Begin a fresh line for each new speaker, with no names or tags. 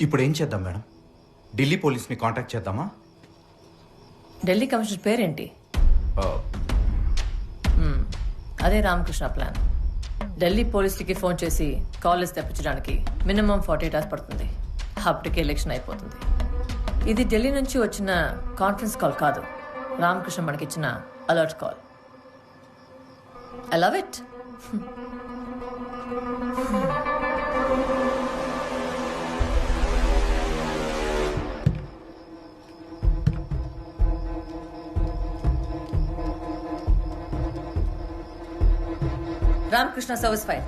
ఇప్పుడు ఏం చేద్దాం మేడం? ఢిల్లీ పోలీస్ని కాంటాక్ట్ చేద్దామా?
ఢిల్లీ కమిషనర్ పేరేంటి?
ఆ,
అదే రామకృష్ణ ప్లాన్. ఢిల్లీ పోలీసులకి ఫోన్ చేసి కాలేజ్ తెప్పించడానికి మినిమం 48 hours పడుతుంది. అప్పటికే ఎలక్షన్ అయిపోతుంది. ఇది ఢిల్లీ నుంచి వచ్చిన కాన్ఫరెన్స్ కాల్ కాదు, రామకృష్ణ మనకిచ్చిన alert call. I love it. Ramakrishna service file.